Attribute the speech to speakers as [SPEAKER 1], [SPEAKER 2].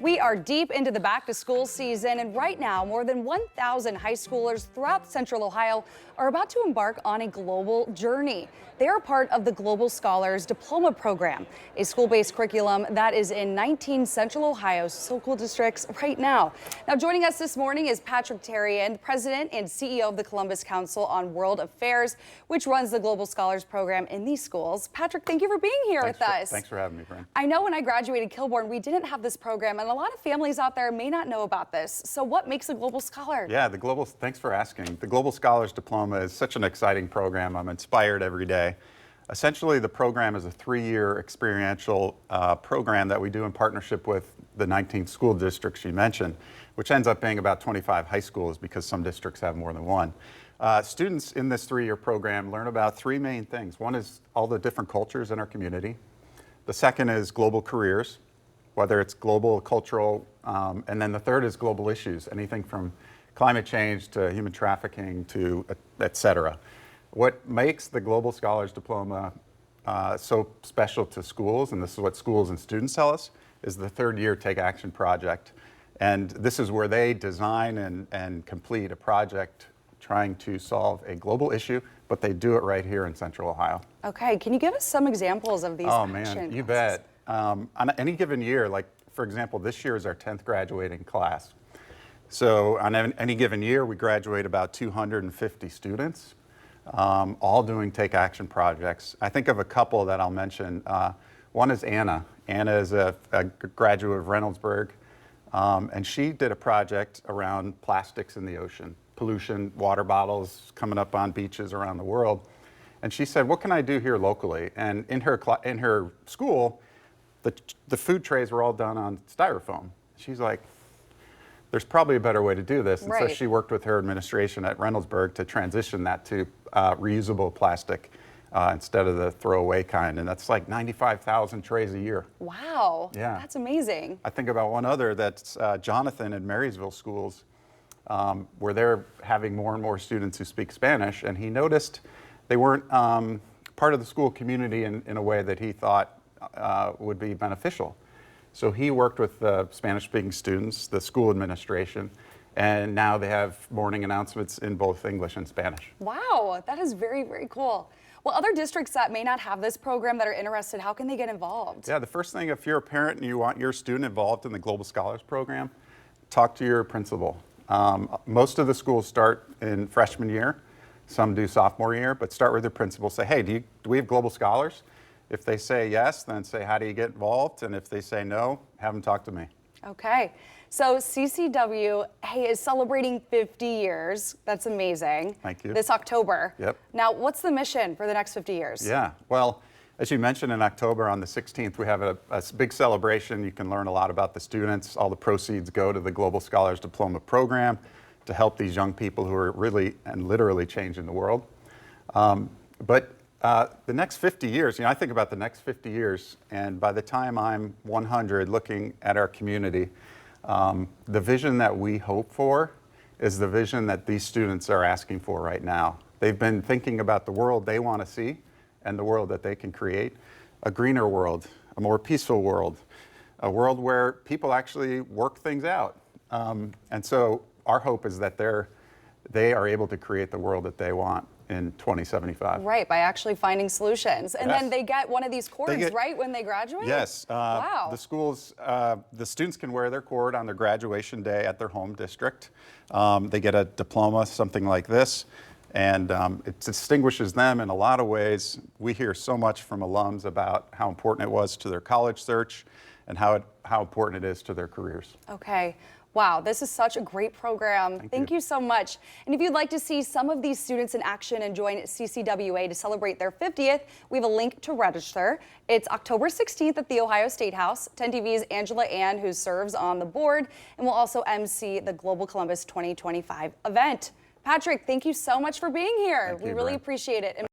[SPEAKER 1] We are deep into the back-to-school season, and right now, more than 1,000 high schoolers throughout Central Ohio are about to embark on a global journey. They are part of the Global Scholars Diploma program, a school-based curriculum that is in 19 Central Ohio school districts right now. Now, joining us this morning is Patrick Terrian, President and CEO of the Columbus Council on World Affairs, which runs the Global Scholars program in these schools. Patrick, thank you for being here with us.
[SPEAKER 2] Thanks for having me, Brent.
[SPEAKER 1] I know when I graduated Kilbourne, we didn't have this program, and a lot of families out there may not know about this. So what makes a Global Scholar?
[SPEAKER 2] Yeah, thanks for asking. The Global Scholars Diploma is such an exciting program. I'm inspired every day. Essentially, the program is a 3-year experiential program that we do in partnership with the 19 school districts you mentioned, which ends up being about 25 high schools because some districts have more than one. Students in this 3-year program learn about 3 main things. One is all the different cultures in our community. The second is global careers, whether it's global, cultural, and then the third is global issues, anything from climate change to human trafficking to et cetera. What makes the Global Scholars Diploma so special to schools, and this is what schools and students tell us, is the 3rd year Take Action project. And this is where they design and complete a project trying to solve a global issue, but they do it right here in Central Ohio.
[SPEAKER 1] Okay, can you give us some examples of these
[SPEAKER 2] Oh
[SPEAKER 1] action
[SPEAKER 2] man, you
[SPEAKER 1] classes?
[SPEAKER 2] bet. On any given year, like for example, this year is our 10th graduating class. So on any given year, we graduate about 250 students, all doing Take Action projects. I think of a couple that I'll mention. One is Anna. Anna is a graduate of Reynoldsburg, and she did a project around plastics in the ocean, pollution, water bottles coming up on beaches around the world. And she said, what can I do here locally? And in her school, the food trays were all done on styrofoam. She's like, there's probably a better way to do this. And so she worked with her administration at Reynoldsburg to transition that to reusable plastic instead of the throwaway kind. And that's like 95,000 trays a year.
[SPEAKER 1] Wow,
[SPEAKER 2] yeah,
[SPEAKER 1] that's amazing.
[SPEAKER 2] I think about one other, that's Jonathan in Marysville schools, where they're having more and more students who speak Spanish. And he noticed they weren't part of the school community in a way that he thought would be beneficial. So he worked with the Spanish-speaking students, the school administration, and now they have morning announcements in both English and Spanish.
[SPEAKER 1] Wow, that is very, very cool. Well, other districts that may not have this program that are interested, how can they get involved?
[SPEAKER 2] Yeah, the first thing, if you're a parent and you want your student involved in the Global Scholars Program, talk to your principal. Most of the schools start in freshman year. Some do sophomore year, but start with your principal. Say, hey, do we have Global Scholars? If they say yes, then say, how do you get involved? And if they say no, have them talk to me.
[SPEAKER 1] Okay. So CCW, hey, is celebrating 50 years. That's amazing.
[SPEAKER 2] Thank you.
[SPEAKER 1] This October.
[SPEAKER 2] Yep.
[SPEAKER 1] Now, what's the mission for the next 50 years?
[SPEAKER 2] Yeah, well, as you mentioned, in October on the 16th, we have a big celebration. You can learn a lot about the students. All the proceeds go to the Global Scholars Diploma program to help these young people who are really and literally changing the world. The next 50 years, I think about the next 50 years, and by the time I'm 100, looking at our community, the vision that we hope for is the vision that these students are asking for right now. They've been thinking about the world they want to see and the world that they can create, a greener world, a more peaceful world, a world where people actually work things out. And so our hope is that they are able to create the world that they want in 2075.
[SPEAKER 1] Right, by actually finding solutions. And then they get one of these cords, right, when they graduate?
[SPEAKER 2] Yes.
[SPEAKER 1] Wow.
[SPEAKER 2] The schools, the students can wear their cord on their graduation day at their home district. They get a diploma, something like this, and it distinguishes them in a lot of ways. We hear so much from alums about how important it was to their college search and how important it is to their careers.
[SPEAKER 1] Okay. Wow, this is such a great program. Thank you so much. And if you'd like to see some of these students in action and join CCWA to celebrate their 50th, we have a link to register. It's October 16th at the Ohio State House. 10 TV's Angela Ann, who serves on the board, and will also MC the Global Columbus 2025 event. Patrick, thank you so much for being here. We really appreciate it.